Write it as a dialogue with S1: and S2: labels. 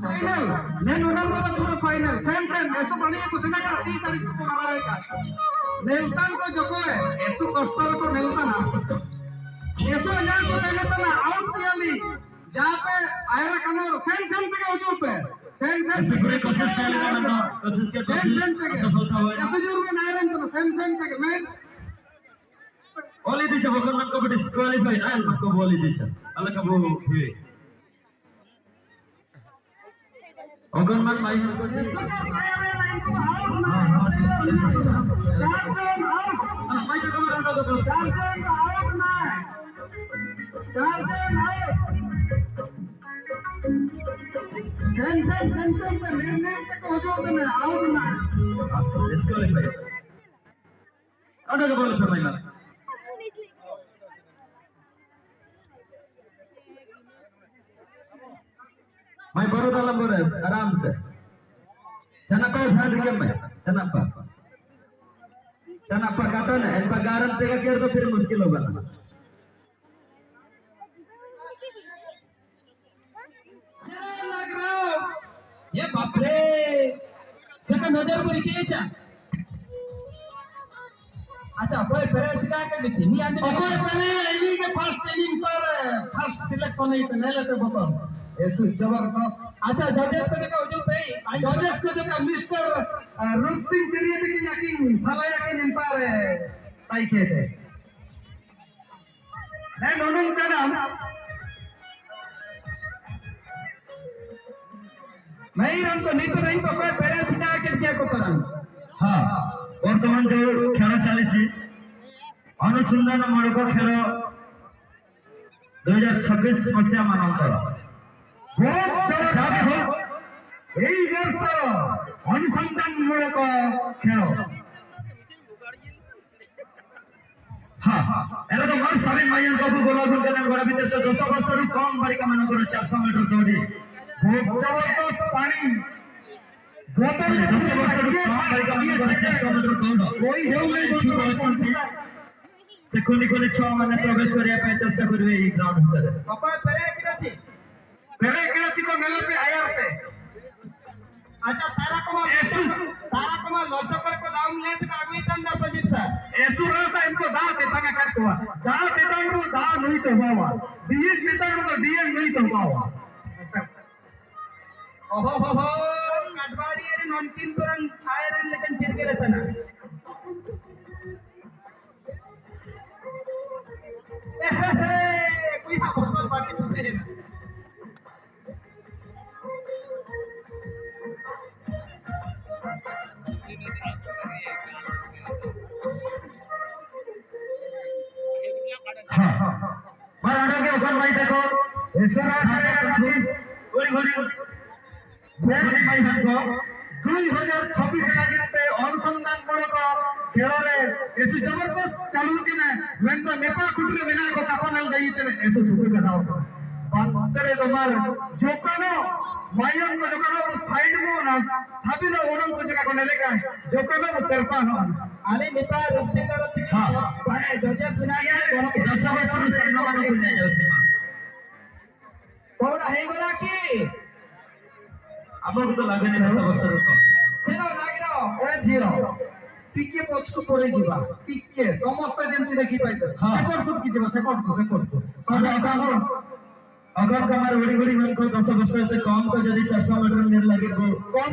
S1: final నేను ఉన్నంత पूरा फाइनल सेम ऐसा बढ़िया कुछ ना कर 30 तारीख को मारा है नेल्तन को जो है ऐसा कस्टर को नेल्तन ऐसा यहाँ को नेल्तन आउट क्लियरली जहाँ पे आयरा कनर सेम पे का ऊपर पे सेम पे कोशिश करेगा कोशिश के सेम पे सफलता हुआ ऐसे जरूर में नायरन तो सेम पे मैं ओली दीजिए बकन मन को भी डिस्क्वालीफाई ना मन को बोली दीजिए अल्लाह का वो हुए अगर मन भाई हमको सचर काया रे ना इनको तो आउट ना चार जन आउट भाई का कमर आता तो चार जन तो आउट ना चार जन आउट सेम पे निर्णय तक हो जो तो आउट ना डिस्क्वालीफाई आउट का बॉल पे भाई मैं बरोदा लंबोरस आराम से चनप्पा ध्यान रखिए मैं चनप्पा कहता ना इन पर गारंटी तेगा केर तो फिर मुश्किल होगा ना
S2: सेरा लग रहा ये बाप रे जका नजर पर किएचा अच्छा कोई परे सिका कर दी नी आंदे
S1: कोई परे इन्हीं के फर्स्ट इनिंग पर फर्स्ट सिलेक्शन नहीं पे नेले पे बतौर ऐसे जबरदस्त
S2: अच्छा जजेस को जो जो पे
S1: जजेस को जो का मिस्टर रूप सिंह तेरी के याकिंग सलाया के निंपार ताई के थे मैं नोनुं का नाम
S2: मैं रंग तो नहीं तो रही पर परे सिका के क्या को तरन
S3: हाँ वर्तमान जो खेल चली अनुसंधान मूलक खेल 2026 मसीहा मानकर
S1: बहुत जबरदस्त यही वर्षर अनुसंधान मूलक खेल
S3: हाँ एरा तो मोर सभी मायन को गोलागुल के नाम गोला भीतर तो 10 वर्ष रु कम बालिका मानकर 400 मीटर दौड़ी
S1: बहुत जबरदस्त पानी बोतल
S3: 10 वर्ष रु कम बालिका मानकर 400 मीटर दौड़
S1: कोई हेउ नहीं
S3: छुआ अछंती से कोनी 6 माने प्रवेश करिया पे चेष्टा करबे ई ग्राउंड भीतर
S2: पापा परे किना छी
S1: परे किना छी को नेले पे आयर थे
S2: अच्छा तारा कमा लचकर को नाम लेत का आगमी तंदा संदीप सर
S1: ऐसु रसा इनको दा देता का कर को दा देता रो दा नहीं तो बावा डीएस देता रो तो डीएम नहीं तो बावा
S2: ओहो कटवारी रे नॉन तीन तुरंग आयर लेकिन चिर के रहता ना कोई बोतल पार्टी पूछे ना
S3: मार आगे के ओपन भाई देखो
S1: ऐसा
S3: घोड़ी बोली भाई हमको
S1: 2026 लागित पे अनुसंधान मूलक खेल रे ऐसे जबरदस्त चालू कि ना मैं तो नेपाल कुटरे बिना को काकोनल गई तेरे ऐसे दुख बताओ तो पंतरे तुम्हार जोकानो मायन को जोकानो वो साइड में ना सभी ना ओनम को जोका कोने लेका जोकानो वो तरपा ना
S2: आले नेपाल रूप से करत के पाने जजेस बिना यार
S3: 10 वर्ष से नमन को नहीं जाओ सीमा
S2: कौन है गोला की
S3: अब तो लगे नहीं 10 वर्ष रुको
S2: चलो लाग रहो
S1: ए जीरो टिके पछ को पड़े जीवा टिके समस्त जेमति देखि पाइबे सेकंड फुट की जीवा सेकंड फुट
S3: अगर कमर बड़ी मन को 10 वर्ष से कम को यदि 400 मीटर लगे कम